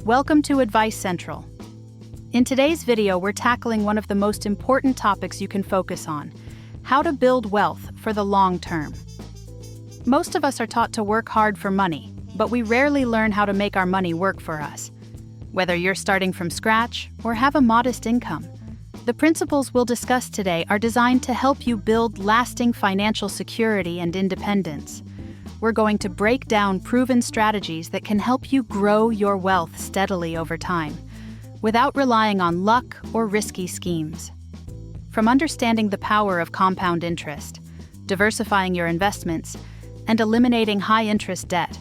Welcome to Advice Central. In today's video, we're tackling one of the most important topics you can focus on: how to build wealth for the long term. Most of us are taught to work hard for money, but we rarely learn how to make our money work for us. Whether you're starting from scratch or have a modest income, the principles we'll discuss today are designed to help you build lasting financial security and independence. We're going to break down proven strategies that can help you grow your wealth steadily over time, without relying on luck or risky schemes. From understanding the power of compound interest, diversifying your investments, and eliminating high-interest debt,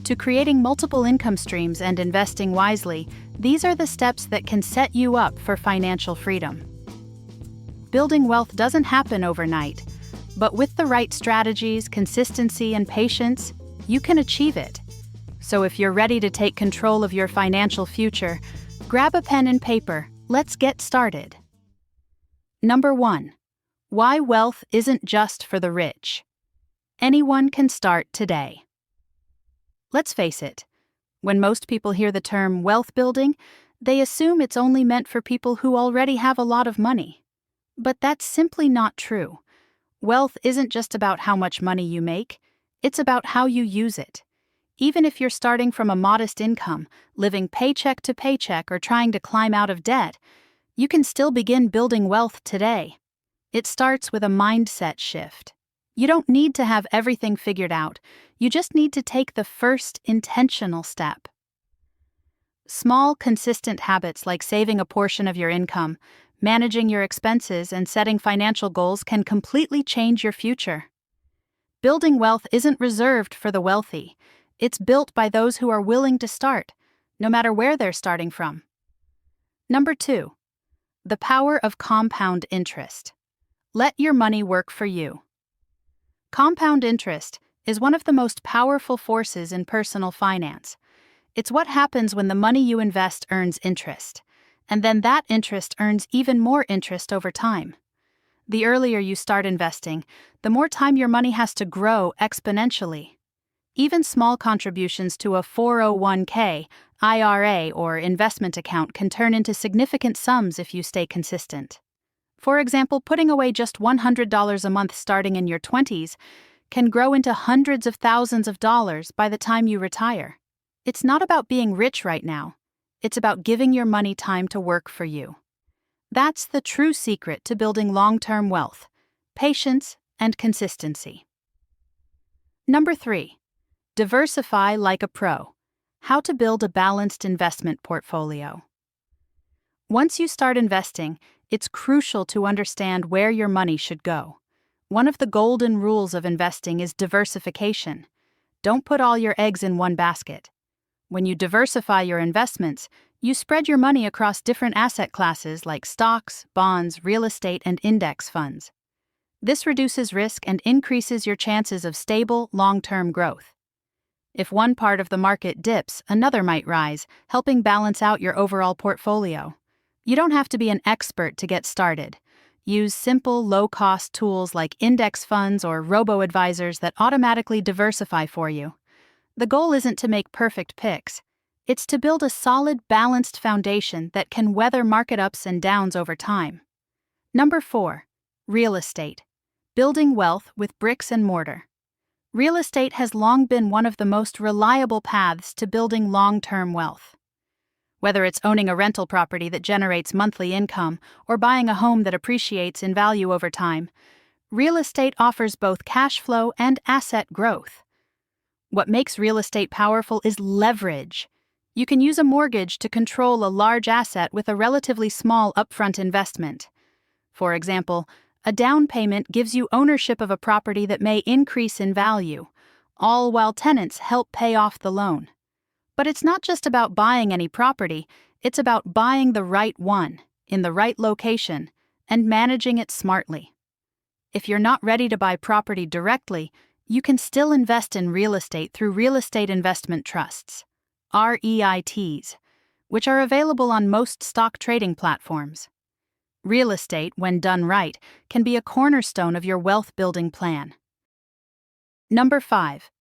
to creating multiple income streams and investing wisely, these are the steps that can set you up for financial freedom. Building wealth doesn't happen overnight, but with the right strategies, consistency, and patience, you can achieve it. So if you're ready to take control of your financial future, grab a pen and paper. Let's get started. Number 1. Why wealth isn't just for the rich. Anyone can start today. Let's face it, when most people hear the term wealth building, they assume it's only meant for people who already have a lot of money. But that's simply not true. Wealth isn't just about how much money you make, it's about how you use it. Even if you're starting from a modest income, living paycheck to paycheck, or trying to climb out of debt, you can still begin building wealth today. It starts with a mindset shift. You don't need to have everything figured out, you just need to take the first intentional step. Small, consistent habits like saving a portion of your income, managing your expenses, and setting financial goals can completely change your future. Building wealth isn't reserved for the wealthy. It's built by those who are willing to start, no matter where they're starting from. Number 2. The power of compound interest. Let your money work for you. Compound interest is one of the most powerful forces in personal finance. It's what happens when the money you invest earns interest, and then that interest earns even more interest over time. The earlier you start investing, the more time your money has to grow exponentially. Even small contributions to a 401k, IRA, or investment account can turn into significant sums if you stay consistent. For example, putting away just $100 a month starting in your 20s can grow into hundreds of thousands of dollars by the time you retire. It's not about being rich right now. It's about giving your money time to work for you. That's the true secret to building long-term wealth: patience and consistency. Number 3. Diversify like a pro. How to build a balanced investment portfolio. Once you start investing, it's crucial to understand where your money should go. One of the golden rules of investing is diversification. Don't put all your eggs in one basket. When you diversify your investments, you spread your money across different asset classes like stocks, bonds, real estate, and index funds. This reduces risk and increases your chances of stable, long-term growth. If one part of the market dips, another might rise, helping balance out your overall portfolio. You don't have to be an expert to get started. Use simple, low-cost tools like index funds or robo-advisors that automatically diversify for you. The goal isn't to make perfect picks. It's to build a solid, balanced foundation that can weather market ups and downs over time. Number 4. Real estate. Building wealth with bricks and mortar. Real estate has long been one of the most reliable paths to building long-term wealth. Whether it's owning a rental property that generates monthly income or buying a home that appreciates in value over time, real estate offers both cash flow and asset growth. What makes real estate powerful is leverage. You can use a mortgage to control a large asset with a relatively small upfront investment. For example, a down payment gives you ownership of a property that may increase in value, all while tenants help pay off the loan. But it's not just about buying any property, it's about buying the right one, in the right location, and managing it smartly. If you're not ready to buy property directly, you can still invest in real estate through real estate investment trusts, REITs, which are available on most stock trading platforms. Real estate, when done right, can be a cornerstone of your wealth-building plan. Number 5.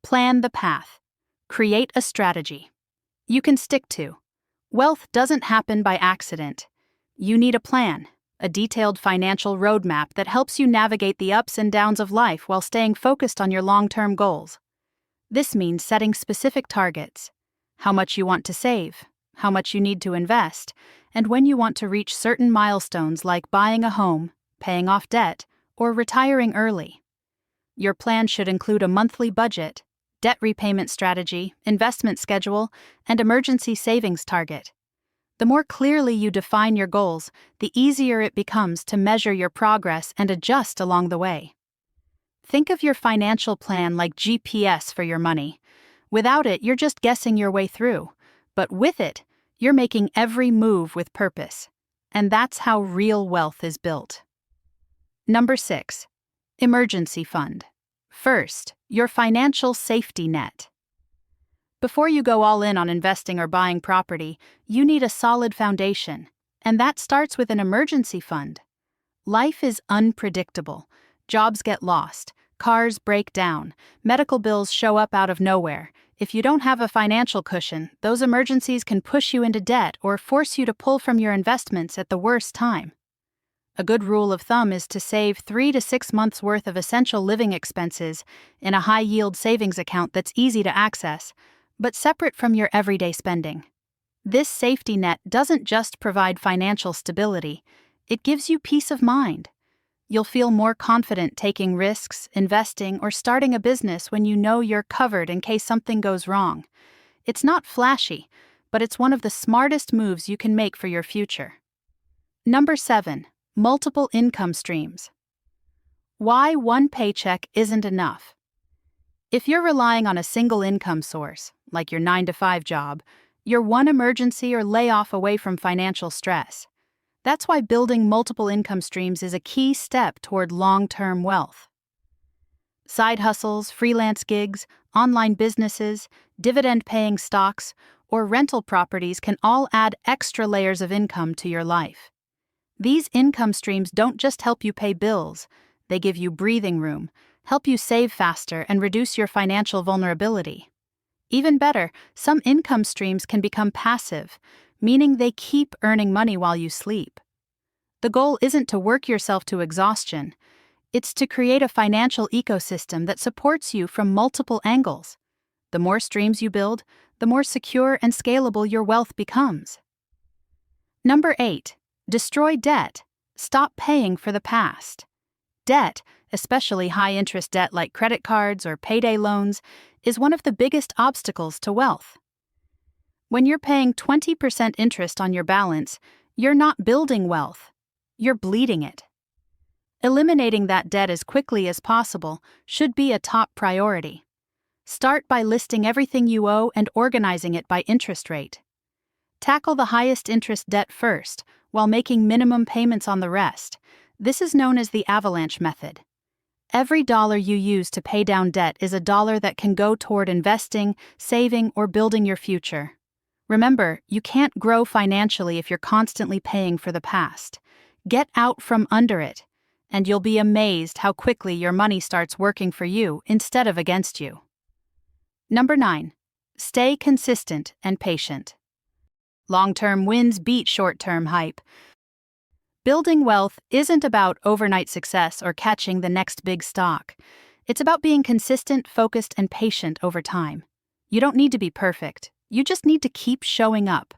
Plan the path. Create a strategy. you can stick to. Wealth doesn't happen by accident. You need a plan, a detailed financial roadmap that helps you navigate the ups and downs of life while staying focused on your long-term goals. This means setting specific targets: how much you want to save, how much you need to invest, and when you want to reach certain milestones like buying a home, paying off debt, or retiring early. Your plan should include a monthly budget, debt repayment strategy, investment schedule, and emergency savings target. The more clearly you define your goals, the easier it becomes to measure your progress and adjust along the way. Think of your financial plan like GPS for your money. Without it, you're just guessing your way through. But with it, you're making every move with purpose. And that's how real wealth is built. Number 6. Emergency fund. First, your financial safety net. Before you go all in on investing or buying property, you need a solid foundation, and that starts with an emergency fund. Life is unpredictable. Jobs get lost, cars break down, medical bills show up out of nowhere. If you don't have a financial cushion, those emergencies can push you into debt or force you to pull from your investments at the worst time. A good rule of thumb is to save 3 to 6 months' worth of essential living expenses in a high-yield savings account that's easy to access, but separate from your everyday spending. This safety net doesn't just provide financial stability, it gives you peace of mind. You'll feel more confident taking risks, investing, or starting a business when you know you're covered in case something goes wrong. It's not flashy, but it's one of the smartest moves you can make for your future. Number 7. Multiple income streams. Why one paycheck isn't enough. If you're relying on a single income source, like your 9-to-5 job, you're one emergency or layoff away from financial stress. That's why building multiple income streams is a key step toward long-term wealth. Side hustles, freelance gigs, online businesses, dividend-paying stocks, or rental properties can all add extra layers of income to your life. These income streams don't just help you pay bills, they give you breathing room, help you save faster, and reduce your financial vulnerability. Even better, some income streams can become passive, meaning they keep earning money while you sleep. The goal isn't to work yourself to exhaustion, it's to create a financial ecosystem that supports you from multiple angles. The more streams you build, the more secure and scalable your wealth becomes. Number 8. Destroy debt. Stop paying for the past. Debt, especially high-interest debt like credit cards or payday loans, is one of the biggest obstacles to wealth. When you're paying 20% interest on your balance, you're not building wealth, you're bleeding it. Eliminating that debt as quickly as possible should be a top priority. Start by listing everything you owe and organizing it by interest rate. Tackle the highest interest debt first, while making minimum payments on the rest. This is known as the avalanche method. Every dollar you use to pay down debt is a dollar that can go toward investing, saving, or building your future. Remember, you can't grow financially if you're constantly paying for the past. Get out from under it, and you'll be amazed how quickly your money starts working for you instead of against you. Number 9. Stay consistent and patient. Long-term wins beat short-term hype. Building wealth isn't about overnight success or catching the next big stock. It's about being consistent, focused, and patient over time. You don't need to be perfect. You just need to keep showing up.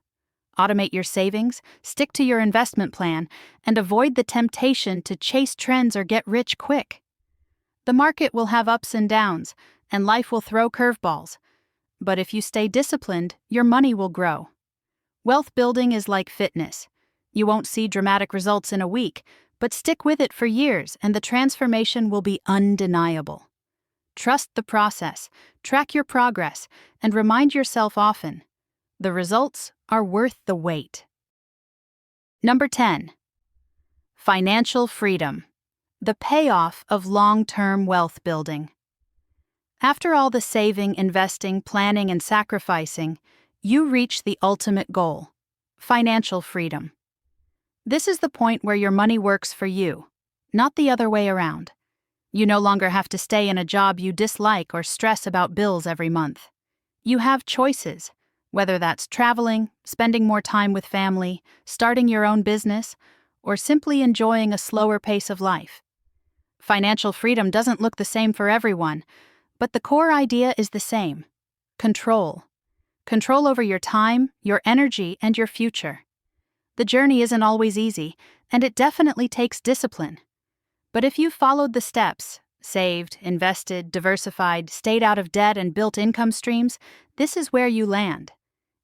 Automate your savings, stick to your investment plan, and avoid the temptation to chase trends or get rich quick. The market will have ups and downs, and life will throw curveballs. But if you stay disciplined, your money will grow. Wealth building is like fitness. You won't see dramatic results in a week, but stick with it for years and the transformation will be undeniable. Trust the process, track your progress, and remind yourself often. The results are worth the wait. Number 10. Financial freedom. The payoff of long-term wealth building. After all the saving, investing, planning, and sacrificing, you reach the ultimate goal: financial freedom. This is the point where your money works for you, not the other way around. You no longer have to stay in a job you dislike or stress about bills every month. You have choices, Whether that's traveling, spending more time with family, starting your own business, or simply enjoying a slower pace of life. Financial freedom doesn't look the same for everyone, but the core idea is the same: control. Control over your time, your energy, and your future. The journey isn't always easy, and it definitely takes discipline. But if you've followed the steps, saved, invested, diversified, stayed out of debt, and built income streams, this is where you land.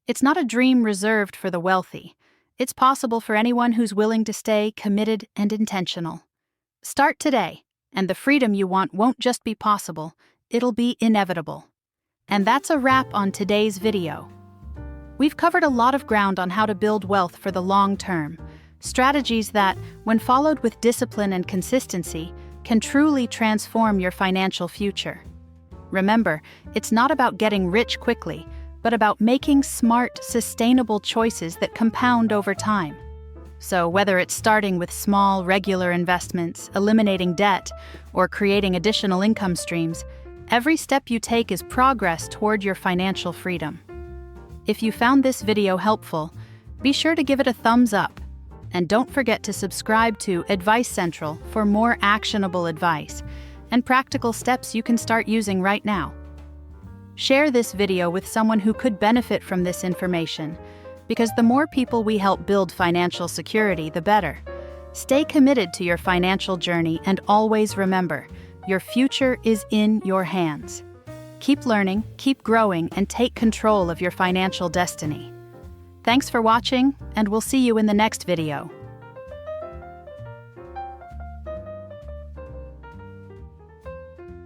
It's not a dream reserved for the wealthy. It's possible for anyone who's willing to stay committed and intentional. Start today, and the freedom you want won't just be possible, it'll be inevitable. And that's a wrap on today's video. We've covered a lot of ground on how to build wealth for the long term, strategies that, when followed with discipline and consistency, can truly transform your financial future. Remember, it's not about getting rich quickly, but about making smart, sustainable choices that compound over time. So whether it's starting with small, regular investments, eliminating debt, or creating additional income streams, every step you take is progress toward your financial freedom. If you found this video helpful, be sure to give it a thumbs up. And don't forget to subscribe to Advice Central for more actionable advice and practical steps you can start using right now. Share this video with someone who could benefit from this information, because the more people we help build financial security, the better. Stay committed to your financial journey and always remember, your future is in your hands. Keep learning, keep growing, and take control of your financial destiny. Thanks for watching, and we'll see you in the next video.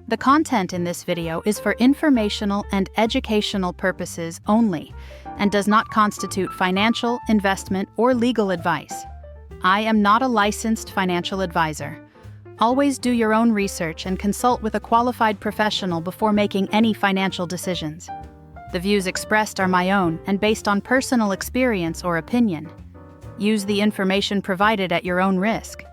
The content in this video is for informational and educational purposes only and does not constitute financial, investment, or legal advice. I am not a licensed financial advisor. Always do your own research and consult with a qualified professional before making any financial decisions. The views expressed are my own and based on personal experience or opinion. Use the information provided at your own risk.